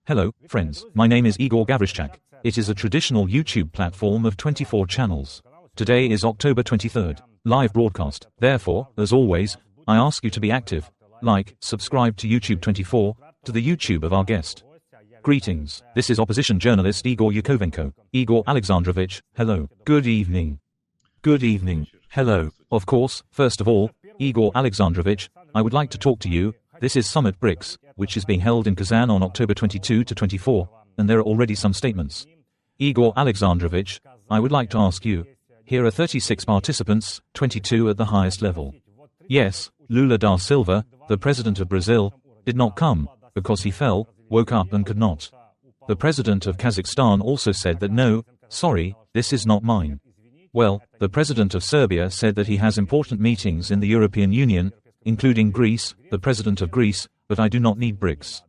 Hello, friends. My name is Ihor Havryshchak. It is a traditional YouTube platform of 24 channels. Today is October 23rd, live broadcast. Therefore, as always, I ask you to be active. Like, subscribe to YouTube 24, to the YouTube of our guest. Greetings. This is opposition journalist Ihor Yakovenko. Ihor Alexandrovich, hello. Good evening. Good evening. Hello. Of course, first of all, Ihor Alexandrovich, I would like to talk to you. This is Summit BRICS, which is being held in Kazan on October 22 to 24, and there are already some statements. Ihor Alexandrovich, I would like to ask you. Here are 36 participants, 22 at the highest level. Yes, Lula da Silva, the president of Brazil, did not come, because he fell, woke up and could not. The president of Kazakhstan also said that no, sorry, this is not mine. Well, the president of Serbia said that he has important meetings in the European Union, including Greece, the president of Greece, but I do not need BRICS.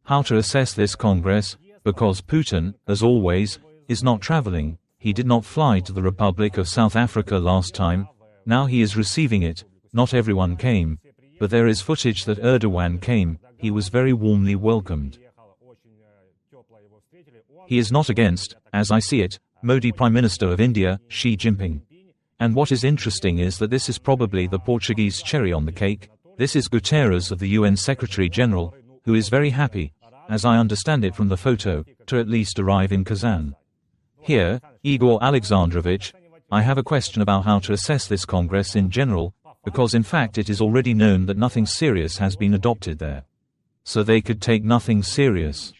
How to assess this Congress? Because Putin, as always, is not traveling. He did not fly to the Republic of South Africa last time. Now he is receiving it. Not everyone came. But there is footage that Erdogan came. He was very warmly welcomed. He is not against, as I see it, Modi Prime Minister of India, Xi Jinping. And what is interesting is that this is probably the Portuguese cherry on the cake. This is Guterres of the UN Secretary General, who is very happy, as I understand it from the photo, to at least arrive in Kazan. Here, Ihor Alexandrovich, I have a question about how to assess this Congress in general, because in fact it is already known that nothing serious has been adopted there. So they could take nothing serious.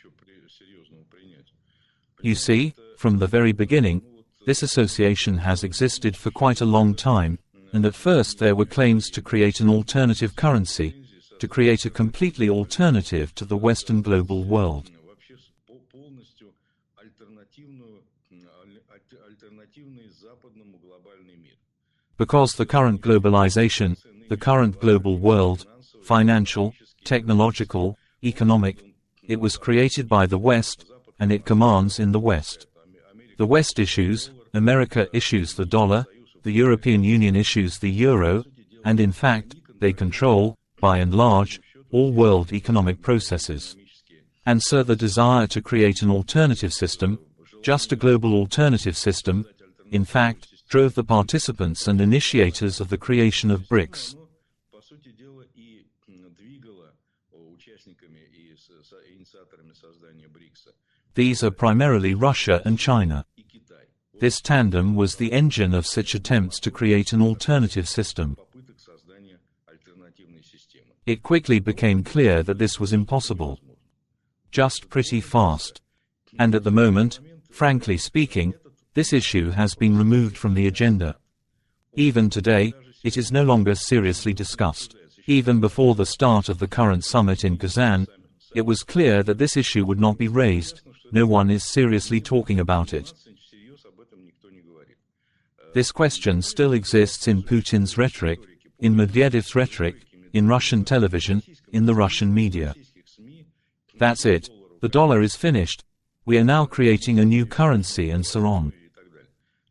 You see, from the very beginning, this association has existed for quite a long time, and at first there were claims to create an alternative currency, to create a completely alternative to the Western global world. Because the current globalization, the current global world, financial, technological, economic, it was created by the West, and it commands in the West. The West issues, America issues the dollar, the European Union issues the euro, and in fact, they control, by and large, all world economic processes. And so the desire to create an alternative system, just a global alternative system, in fact, drove the participants and initiators of the creation of BRICS. These are primarily Russia and China. This tandem was the engine of such attempts to create an alternative system. It quickly became clear that this was impossible. Just pretty fast. And at the moment, frankly speaking, this issue has been removed from the agenda. Even today, it is no longer seriously discussed. Even before the start of the current summit in Kazan, it was clear that this issue would not be raised. No one is seriously talking about it. This question still exists in Putin's rhetoric, in Medvedev's rhetoric, in Russian television, in the Russian media. That's it. The dollar is finished. We are now creating a new currency and so on.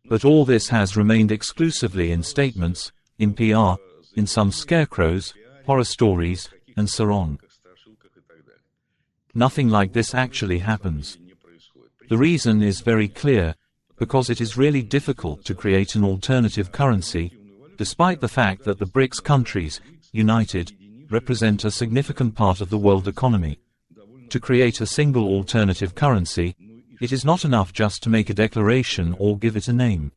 But all this has remained exclusively in statements, in PR, in some scarecrows, horror stories, and so on. Nothing like this actually happens. The reason is very clear. Because it is really difficult to create an alternative currency, despite the fact that the BRICS countries, united, represent a significant part of the world economy. To create a single alternative currency, it is not enough just to make a declaration or give it a name.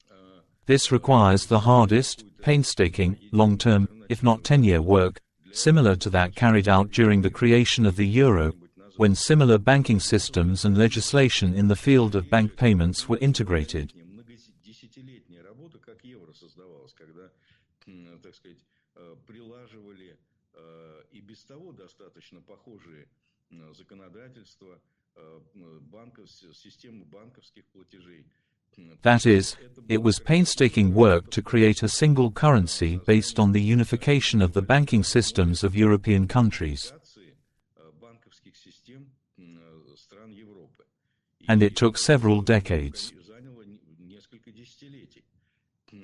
This requires the hardest, painstaking, long-term, if not 10-year work, similar to that carried out during the creation of the euro, when similar banking systems and legislation in the field of bank payments were integrated. That is, it was painstaking work to create a single currency based on the unification of the banking systems of European countries. And it took several decades.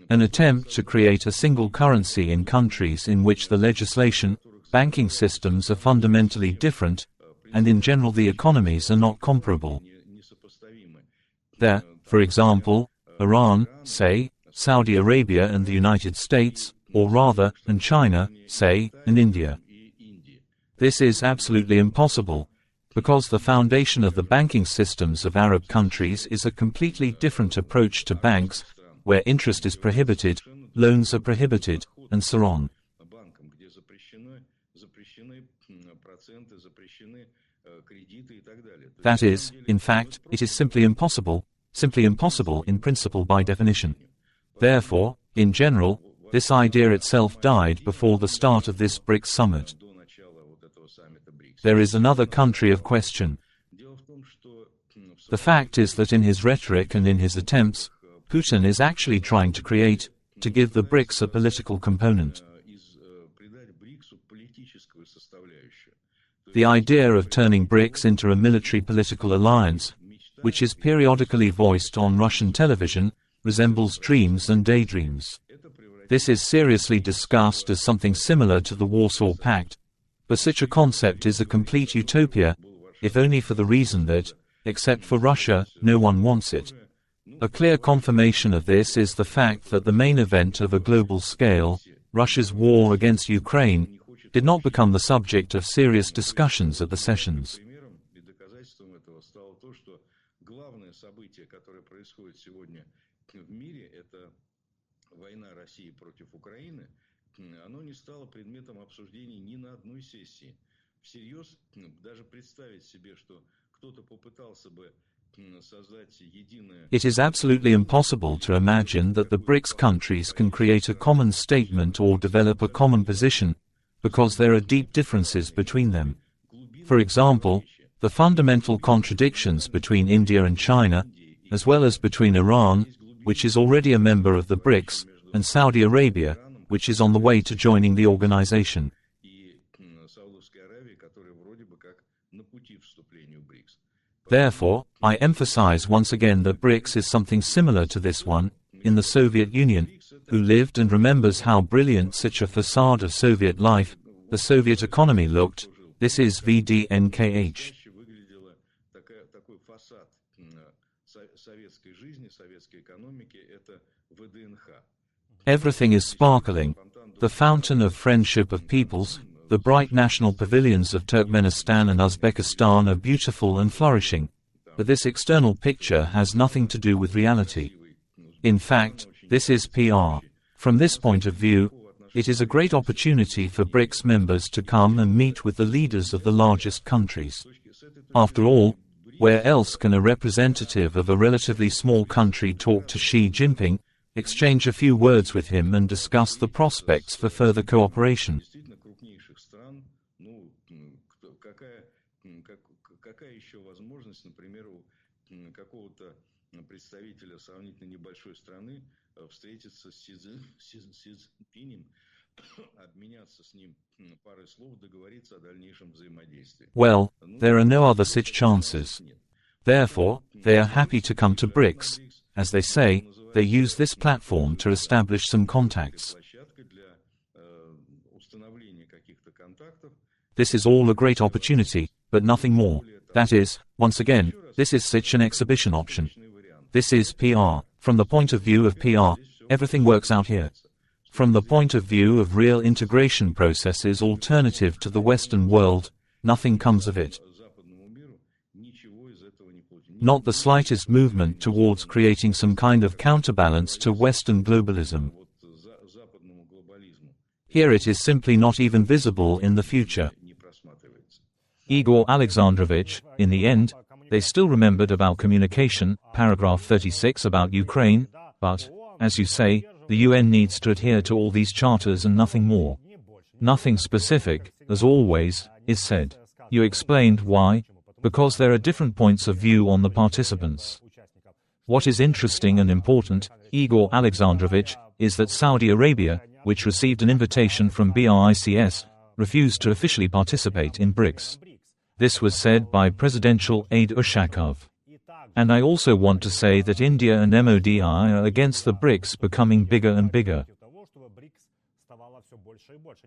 An attempt to create a single currency in countries in which the legislation, banking systems are fundamentally different, and in general the economies are not comparable. There, for example, Iran, say, Saudi Arabia and the United States, or rather, and China, say, and India. This is absolutely impossible, because the foundation of the banking systems of Arab countries is a completely different approach to banks, where interest is prohibited, loans are prohibited, and so on. That is, in fact, it is simply impossible in principle by definition. Therefore, in general, this idea itself died before the start of this BRICS summit. There is another country of question. The fact is that in his rhetoric and in his attempts, Putin is actually trying to give the BRICS a political component. The idea of turning BRICS into a military political alliance, which is periodically voiced on Russian television, resembles dreams and daydreams. This is seriously discussed as something similar to the Warsaw Pact, but such a concept is a complete utopia, if only for the reason that, except for Russia, no one wants it. A clear confirmation of this is the fact that the main event of a global scale, Russia's war against Ukraine, did not become the subject of serious discussions at the sessions. It is absolutely impossible to imagine that the BRICS countries can create a common statement or develop a common position, because there are deep differences between them. For example, the fundamental contradictions between India and China, as well as between Iran, which is already a member of the BRICS, and Saudi Arabia, which is on the way to joining the organization. Therefore, I emphasize once again that BRICS is something similar to this one, in the Soviet Union, who lived and remembers how brilliant such a facade of Soviet life, the Soviet economy looked. This is VDNKH. Everything is sparkling. The fountain of friendship of peoples, the bright national pavilions of Turkmenistan and Uzbekistan are beautiful and flourishing. But this external picture has nothing to do with reality. In fact, this is PR. From this point of view, it is a great opportunity for BRICS members to come and meet with the leaders of the largest countries. After all, where else can a representative of a relatively small country talk to Xi Jinping, exchange a few words with him and discuss the prospects for further cooperation? Well, there are no other such chances. Therefore, they are happy to come to BRICS. As they say, they use this platform to establish some contacts. This is all a great opportunity, but nothing more. That is, once again, this is such an exhibition option. This is PR. From the point of view of PR, everything works out here. From the point of view of real integration processes alternative to the Western world, nothing comes of it. Not the slightest movement towards creating some kind of counterbalance to Western globalism. Here it is simply not even visible in the future. Igor Alexandrovich, in the end, they still remembered about communication, paragraph 36 about Ukraine, but, as you say, the UN needs to adhere to all these charters and nothing more. Nothing specific, as always, is said. You explained why. Because there are different points of view on the participants. What is interesting and important, Igor Alexandrovich, is that Saudi Arabia, which received an invitation from BRICS, refused to officially participate in BRICS. This was said by presidential aide Ushakov. And I also want to say that India and MODI are against the BRICS becoming bigger and bigger.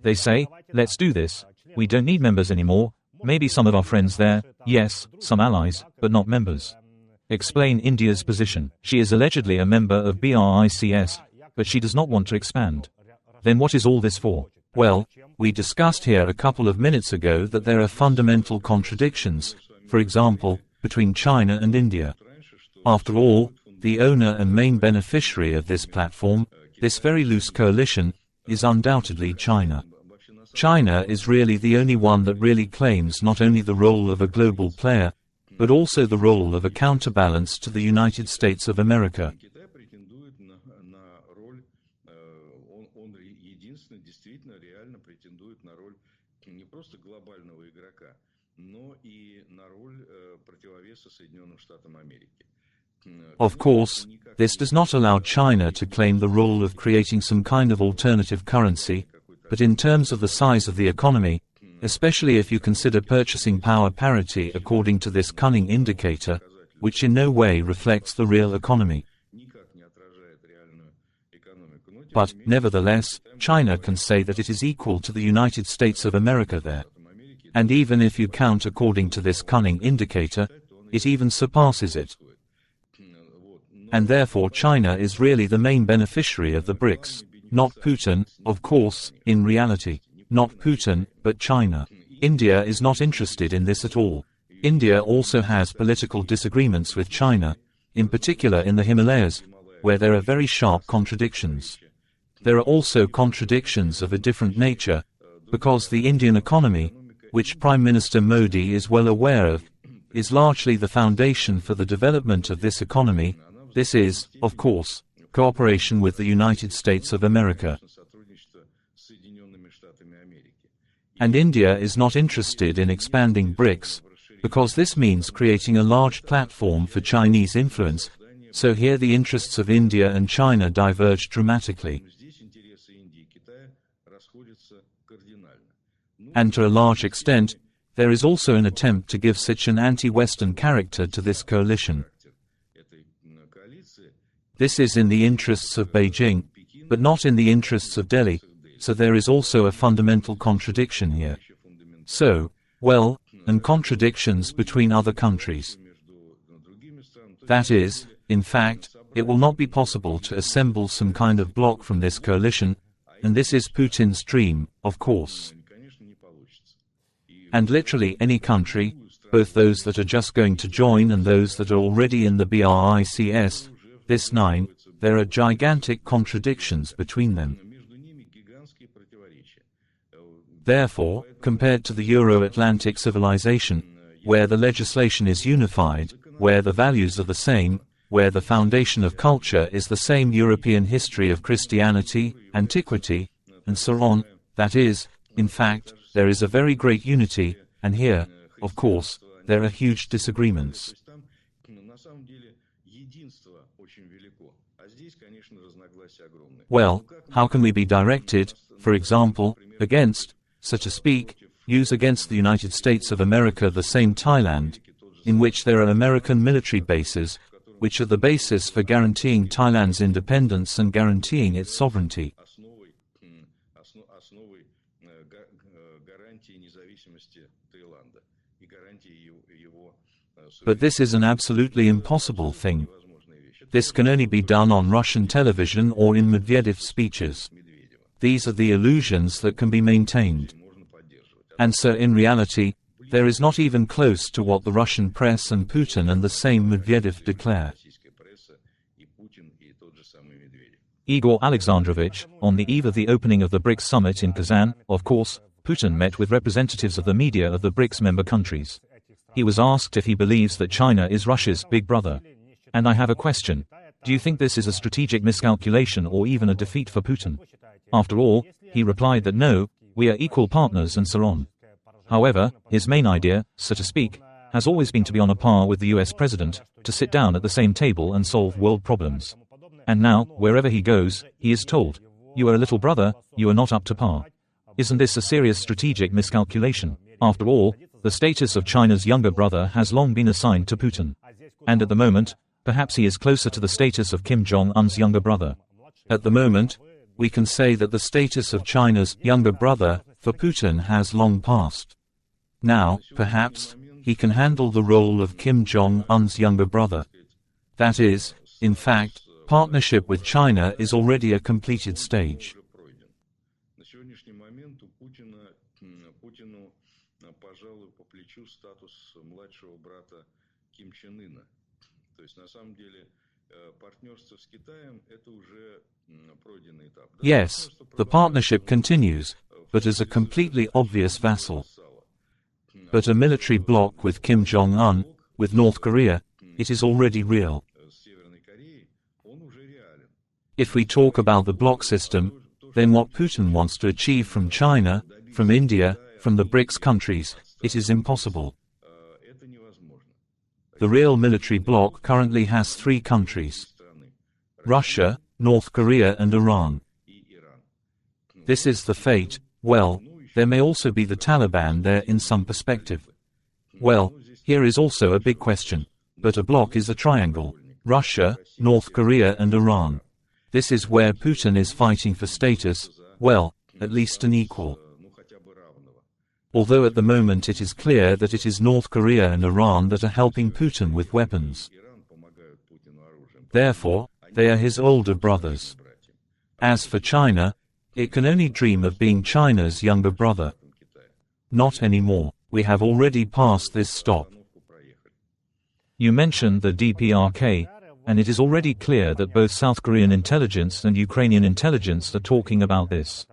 They say, let's do this, we don't need members anymore, Maybe some of our friends there, yes, some allies, but not members. Explain India's position. She is allegedly a member of BRICS, but she does not want to expand. Then what is all this for? Well, we discussed here a couple of minutes ago that there are fundamental contradictions, for example, between China and India. After all, the owner and main beneficiary of this platform, this very loose coalition, is undoubtedly China. China is really the only one that really claims not only the role of a global player, but also the role of a counterbalance to the United States of America. Of course, this does not allow China to claim the role of creating some kind of alternative currency, but in terms of the size of the economy, especially if you consider purchasing power parity according to this cunning indicator, which in no way reflects the real economy. But, nevertheless, China can say that it is equal to the United States of America there. And even if you count according to this cunning indicator, it even surpasses it. And therefore China is really the main beneficiary of the BRICS. Not Putin, of course, in reality. Not Putin, but China. India is not interested in this at all. India also has political disagreements with China, in particular in the Himalayas, where there are very sharp contradictions. There are also contradictions of a different nature, because the Indian economy, which Prime Minister Modi is well aware of, is largely the foundation for the development of this economy. This is, of course, cooperation with the United States of America. And India is not interested in expanding BRICS, because this means creating a large platform for Chinese influence, so here the interests of India and China diverge dramatically. And to a large extent, there is also an attempt to give such an anti-Western character to this coalition. This is in the interests of Beijing, but not in the interests of Delhi, so there is also a fundamental contradiction here. So, well, and contradictions between other countries. That is, in fact, it will not be possible to assemble some kind of bloc from this coalition, and this is Putin's dream, of course. And literally any country, both those that are just going to join and those that are already in the BRICS, this 9, there are gigantic contradictions between them. Therefore, compared to the Euro-Atlantic civilization, where the legislation is unified, where the values are the same, where the foundation of culture is the same European history of Christianity, antiquity, and so on, that is, in fact, there is a very great unity, and here, of course, there are huge disagreements. Well, how can we be directed, for example, against, so to speak, use against the United States of America the same Thailand, in which there are American military bases, which are the basis for guaranteeing Thailand's independence and guaranteeing its sovereignty. But this is an absolutely impossible thing. This can only be done on Russian television or in Medvedev's speeches. These are the illusions that can be maintained. And so in reality, there is not even close to what the Russian press and Putin and the same Medvedev declare. Igor Alexandrovich, on the eve of the opening of the BRICS summit in Kazan, of course, Putin met with representatives of the media of the BRICS member countries. He was asked if he believes that China is Russia's big brother. And I have a question. Do you think this is a strategic miscalculation or even a defeat for Putin? After all, he replied that no, we are equal partners and so on. However, his main idea, so to speak, has always been to be on a par with the US president, to sit down at the same table and solve world problems. And now, wherever he goes, he is told, you are a little brother, you are not up to par. Isn't this a serious strategic miscalculation? After all, the status of China's younger brother has long been assigned to Putin. And at the moment, perhaps he is closer to the status of Kim Jong-un's younger brother. At the moment, we can say that the status of China's younger brother for Putin has long passed. Now, perhaps, he can handle the role of Kim Jong-un's younger brother. That is, in fact, partnership with China is already a completed stage. Yes, the partnership continues, but as a completely obvious vassal. But a military bloc with Kim Jong-un, with North Korea, it is already real. If we talk about the bloc system, then what Putin wants to achieve from China, from India, from the BRICS countries, it is impossible. The real military bloc currently has 3 countries: Russia, North Korea and Iran. This is the fate. Well, there may also be the Taliban there in some perspective. Well, here is also a big question. But a bloc is a triangle: Russia, North Korea and Iran. This is where Putin is fighting for status, well, at least an equal. Although at the moment it is clear that it is North Korea and Iran that are helping Putin with weapons. Therefore, they are his older brothers. As for China, it can only dream of being China's younger brother. Not anymore. We have already passed this stop. You mentioned the DPRK, and it is already clear that both South Korean intelligence and Ukrainian intelligence are talking about this.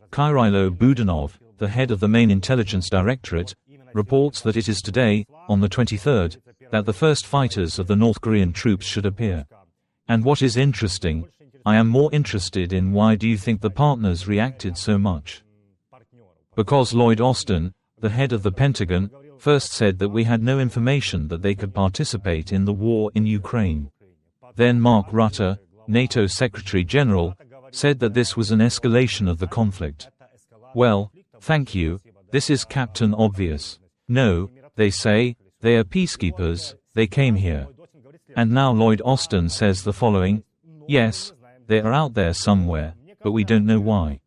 Kyrilo Budanov, the head of the main intelligence directorate, reports that it is today, on the 23rd, that the first fighters of the North Korean troops should appear. And what is interesting, I am more interested in why do you think the partners reacted so much? Because Lloyd Austin, the head of the Pentagon, first said that we had no information that they could participate in the war in Ukraine. Then Mark Rutte, NATO Secretary General, said that this was an escalation of the conflict. Well, thank you, this is Captain Obvious. No, they say, they are peacekeepers, they came here. And now Lloyd Austin says the following: yes, they are out there somewhere, but we don't know why.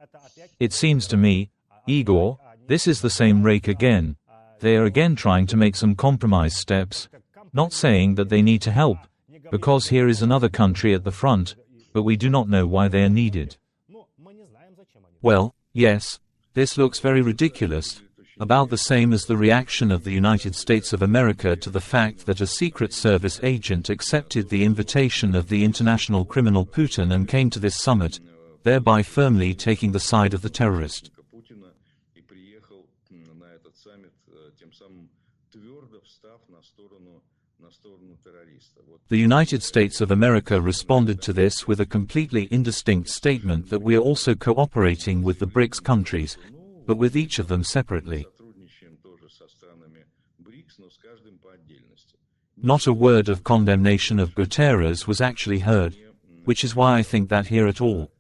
It seems to me, Igor, this is the same rake again. They are again trying to make some compromise steps, not saying that they need to help, because here is another country at the front, but we do not know why they are needed. Well, yes, this looks very ridiculous, about the same as the reaction of the United States of America to the fact that a Secret Service agent accepted the invitation of the international criminal Putin and came to this summit, thereby firmly taking the side of the terrorist. The United States of America responded to this with a completely indistinct statement that we are also cooperating with the BRICS countries, but with each of them separately. Not a word of condemnation of Guterres was actually heard, which is why I think that here at all.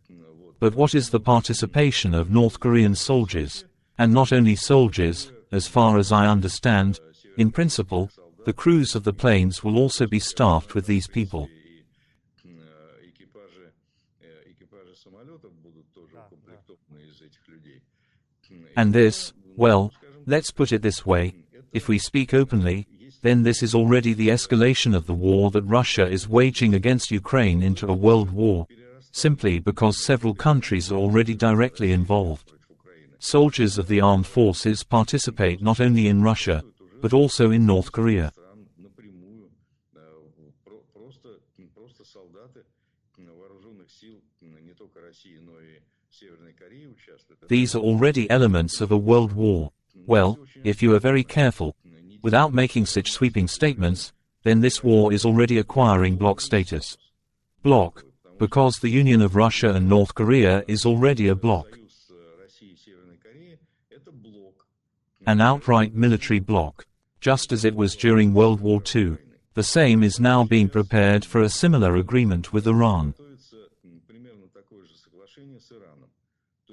But what is the participation of North Korean soldiers? And not only soldiers, as far as I understand, in principle, the crews of the planes will also be staffed with these people. And this, well, let's put it this way, if we speak openly, then this is already the escalation of the war that Russia is waging against Ukraine into a world war, simply because several countries are already directly involved. Soldiers of the armed forces participate not only in Russia, but also in North Korea. These are already elements of a world war. Well, if you are very careful, without making such sweeping statements, then this war is already acquiring bloc status. Bloc, because the union of Russia and North Korea is already a bloc. An outright military bloc, just as it was during World War II. The same is now being prepared for a similar agreement with Iran.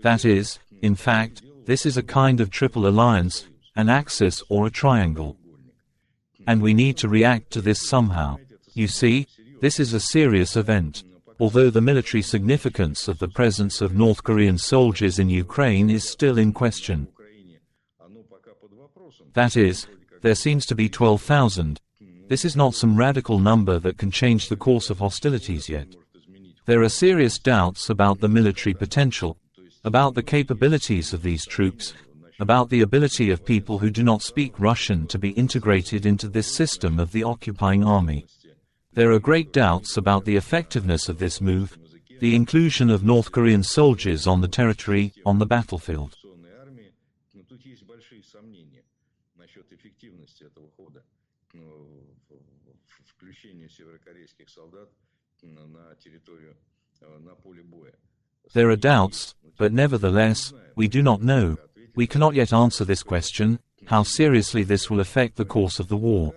That is, in fact, this is a kind of triple alliance, an axis or a triangle. And we need to react to this somehow. You see, this is a serious event. Although the military significance of the presence of North Korean soldiers in Ukraine is still in question. That is, there seems to be 12,000. This is not some radical number that can change the course of hostilities yet. There are serious doubts about the military potential, about the capabilities of these troops, about the ability of people who do not speak Russian to be integrated into this system of the occupying army. There are great doubts about the effectiveness of this move, the inclusion of North Korean soldiers on the territory, on the battlefield. There are doubts, but nevertheless, we do not know. We cannot yet answer this question, how seriously this will affect the course of the war.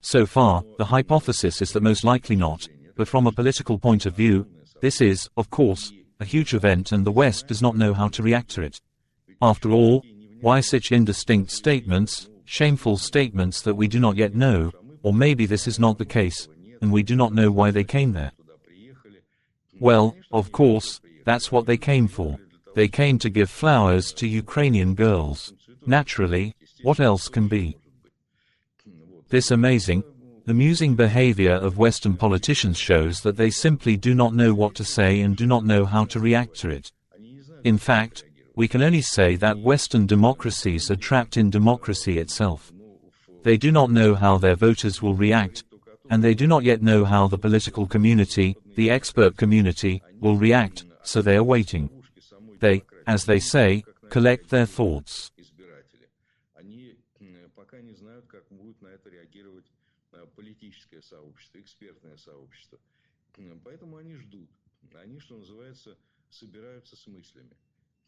So far, the hypothesis is that most likely not, but from a political point of view, this is, of course, a huge event and the West does not know how to react to it. After all, why such indistinct statements, shameful statements that we do not yet know, or maybe this is not the case, and we do not know why they came there? Well, of course, that's what they came for. They came to give flowers to Ukrainian girls. Naturally, what else can be? This amazing, amusing behavior of Western politicians shows that they simply do not know what to say and do not know how to react to it. In fact, we can only say that Western democracies are trapped in democracy itself. They do not know how their voters will react, and they do not yet know how the political community, the expert community, will react, so they are waiting. They, as they say, collect their thoughts.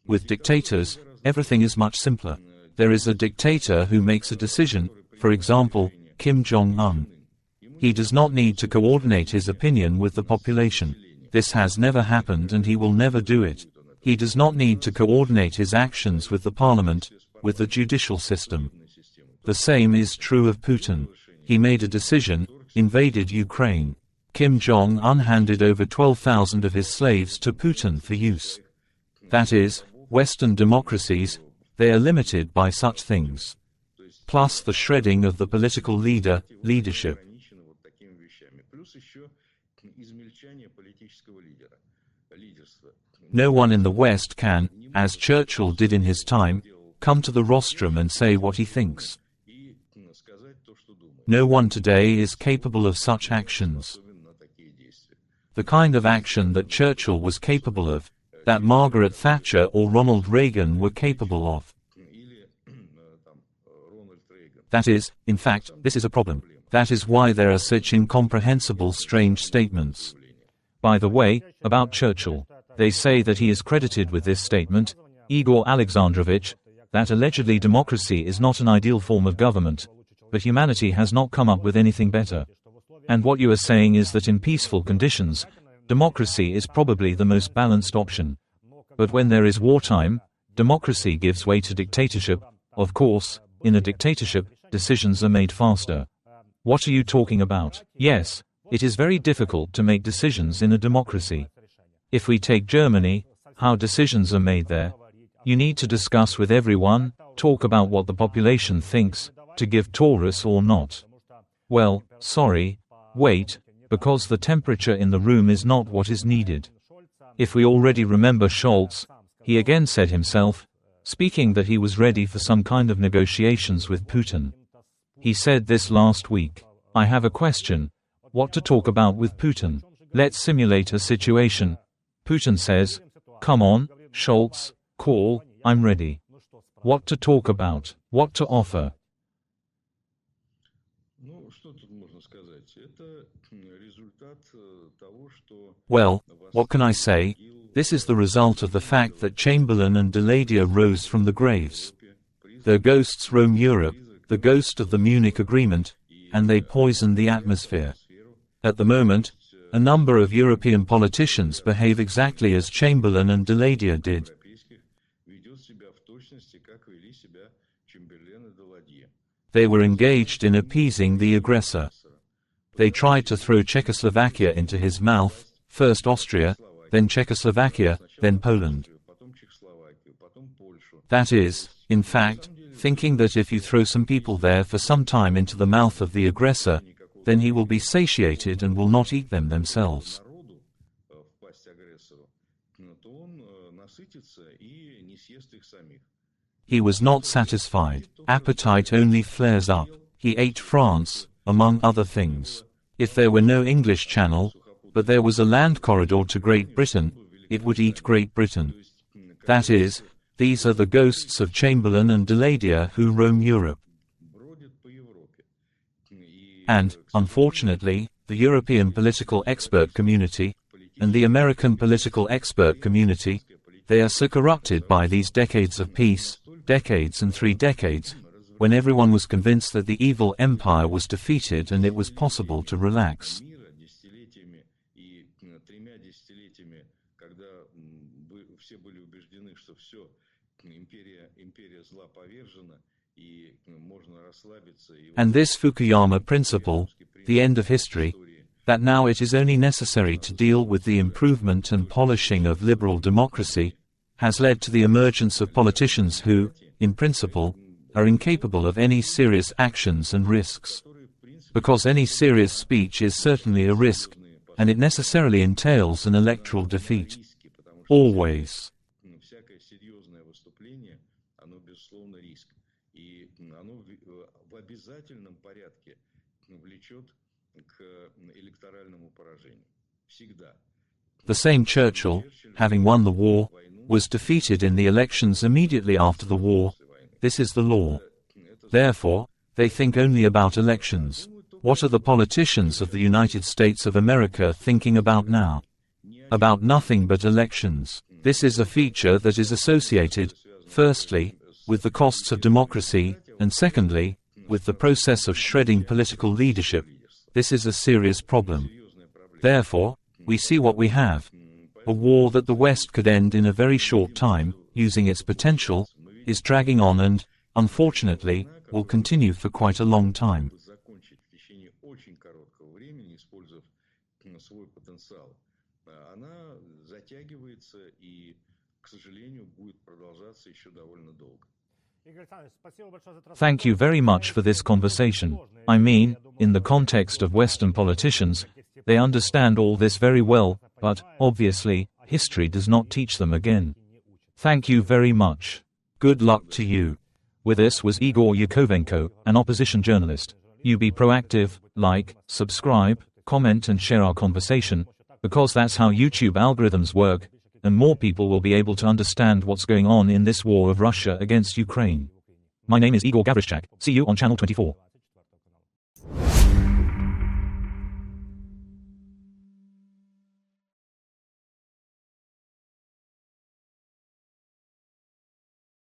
With dictators, everything is much simpler. There is a dictator who makes a decision, for example, Kim Jong-un. He does not need to coordinate his opinion with the population. This has never happened and he will never do it. He does not need to coordinate his actions with the parliament, with the judicial system. The same is true of Putin. He made a decision, invaded Ukraine. Kim Jong-un handed over 12,000 of his slaves to Putin for use. That is, Western democracies, they are limited by such things. Plus the shredding of the political leadership. No one in the West can, as Churchill did in his time, come to the rostrum and say what he thinks. No one today is capable of such actions. The kind of action that Churchill was capable of, that Margaret Thatcher or Ronald Reagan were capable of. That is, in fact, this is a problem. That is why there are such incomprehensible, strange statements. By the way, about Churchill, they say that he is credited with this statement, Igor Alexandrovich, that allegedly democracy is not an ideal form of government, but humanity has not come up with anything better. And what you are saying is that in peaceful conditions, democracy is probably the most balanced option. But when there is wartime, democracy gives way to dictatorship. Of course, in a dictatorship, decisions are made faster. What are you talking about? Yes, it is very difficult to make decisions in a democracy. If we take Germany, how decisions are made there. You need to discuss with everyone, talk about what the population thinks, to give Taurus or not. Well, sorry, wait, because the temperature in the room is not what is needed. If we already remember Scholz, he again said himself, speaking that he was ready for some kind of negotiations with Putin. He said this last week. I have a question. What to talk about with Putin? Let's simulate a situation. Putin says, come on, Scholz, call, I'm ready. What to talk about? What to offer? Well, what can I say? This is the result of the fact that Chamberlain and Daladier rose from the graves. Their ghosts roam Europe, the ghost of the Munich Agreement, and they poison the atmosphere. At the moment, a number of European politicians behave exactly as Chamberlain and Daladier did. They were engaged in appeasing the aggressor. They tried to throw Czechoslovakia into his mouth, first Austria, then Czechoslovakia, then Poland. That is, in fact, thinking that if you throw some people there for some time into the mouth of the aggressor, then he will be satiated and will not eat them themselves. He was not satisfied. Appetite only flares up. He ate France, among other things. If there were no English Channel, but there was a land corridor to Great Britain, it would eat Great Britain. That is, these are the ghosts of Chamberlain and Deladia who roam Europe. And, unfortunately, the European political expert community, and the American political expert community, they are so corrupted by these decades of peace, decades and 3 decades, when everyone was convinced that the evil empire was defeated and it was possible to relax. And this Fukuyama principle, the end of history, that now it is only necessary to deal with the improvement and polishing of liberal democracy, has led to the emergence of politicians who, in principle, are incapable of any serious actions and risks. Because any serious speech is certainly a risk, and it necessarily entails an electoral defeat. Always. The same Churchill, having won the war, was defeated in the elections immediately after the war. This is the law. Therefore, they think only about elections. What are the politicians of the United States of America thinking about now? About nothing but elections. This is a feature that is associated, firstly, with the costs of democracy, and secondly, with the process of shredding political leadership. This is a serious problem. Therefore, we see what we have. A war that the West could end in a very short time, using its potential, is dragging on and, unfortunately, will continue for quite a long time. Thank you very much for this conversation. I mean, in the context of Western politicians, they understand all this very well, but, obviously, history does not teach them again. Thank you very much. Good luck to you. With us was Ihor Yakovenko, an opposition journalist. You be proactive, like, subscribe, comment and share our conversation, because that's how YouTube algorithms work, and more people will be able to understand what's going on in this war of Russia against Ukraine. My name is Ihor Havryshchak. See you on Channel 24.